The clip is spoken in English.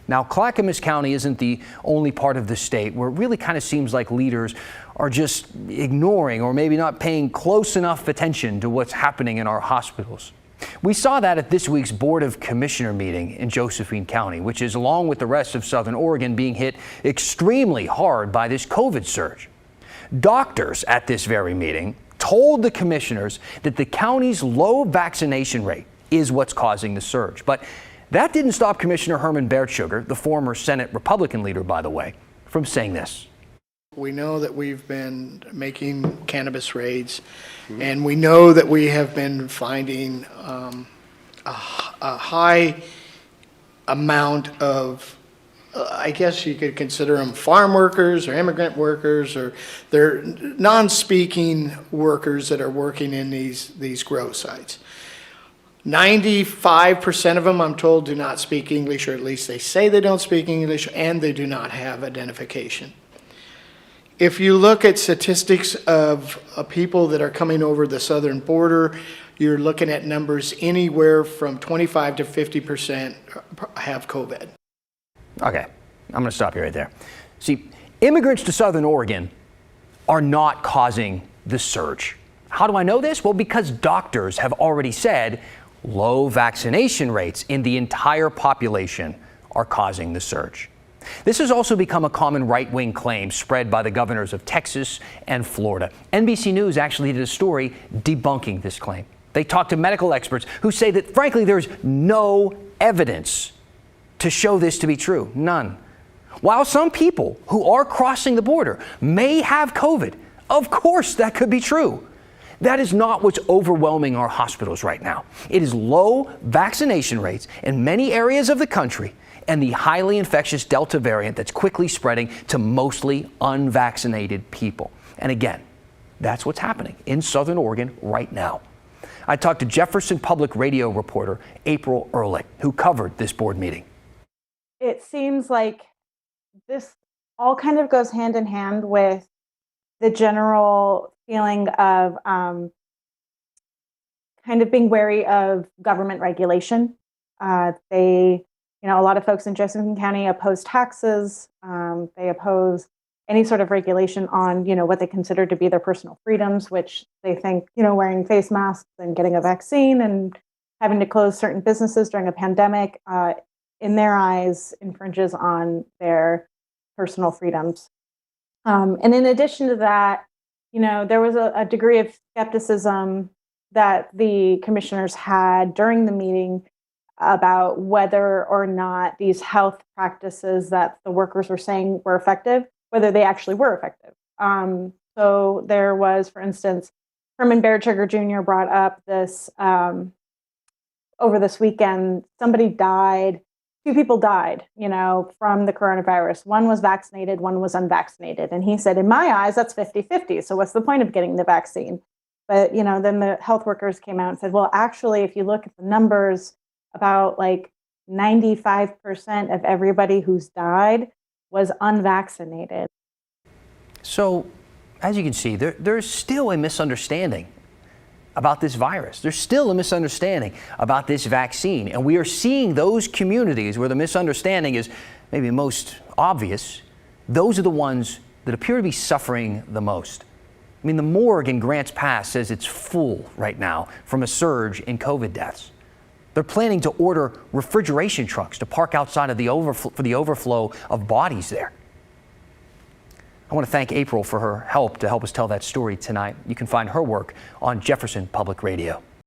Now, Clackamas County isn't the only part of the state where it really kind of seems like leaders are just ignoring or maybe not paying close enough attention to what's happening in our hospitals. We saw that at this week's Board of Commissioner meeting in Josephine County, which is, along with the rest of Southern Oregon, being hit extremely hard by this COVID surge. Doctors at this very meeting told the commissioners that the county's low vaccination rate is what's causing the surge. But that didn't stop Commissioner Herman Bertschuger, the former Senate Republican leader, by the way, from saying this. We know that we've been making cannabis raids, and we know that we have been finding a high amount of, I guess you could consider them farm workers or immigrant workers, or they're non-speaking workers that are working in these grow sites. 95% of them, I'm told, do not speak English, or at least they say they don't speak English, and they do not have identification. If you look at statistics of people that are coming over the southern border, you're looking at numbers anywhere from 25 to 50% have COVID. Okay, I'm going to stop you right there. See, immigrants to Southern Oregon are not causing the surge. How do I know this? Well, because doctors have already said low vaccination rates in the entire population are causing the surge. This has also become a common right-wing claim spread by the governors of Texas and Florida. NBC News actually did a story debunking this claim. They talked to medical experts who say that, frankly, there's no evidence to show this to be true. None. While some people who are crossing the border may have COVID, of course that could be true. That is not what's overwhelming our hospitals right now. It is low vaccination rates in many areas of the country and the highly infectious Delta variant that's quickly spreading to mostly unvaccinated people. And again, that's what's happening in Southern Oregon right now. I talked to Jefferson Public Radio reporter April Ehrlich, who covered this board meeting. It seems like this all kind of goes hand in hand with the general feeling of kind of being wary of government regulation. A lot of folks in Josephine County oppose taxes. They oppose any sort of regulation on, what they consider to be their personal freedoms, which they think, wearing face masks and getting a vaccine and having to close certain businesses during a pandemic, in their eyes, infringes on their personal freedoms. And in addition to that, there was a degree of skepticism that the commissioners had during the meeting about whether or not these health practices that the workers were saying were effective, whether they actually were effective. So there was, for instance, Herman Bertschuger Jr. brought up this over this weekend. Somebody died. 2 people died, from the coronavirus. One was vaccinated, one was unvaccinated. And he said, in my eyes, that's 50-50. So what's the point of getting the vaccine? But, then the health workers came out and said, well, actually, if you look at the numbers, about 95% of everybody who's died was unvaccinated. So, as you can see, there's still a misunderstanding about this virus. There's still a misunderstanding about this vaccine. And we are seeing those communities where the misunderstanding is maybe most obvious. Those are the ones that appear to be suffering the most. I mean, the morgue in Grants Pass says it's full right now from a surge in COVID deaths. They're planning to order refrigeration trucks to park outside of for the overflow of bodies there. I want to thank April for her help to help us tell that story tonight. You can find her work on Jefferson Public Radio.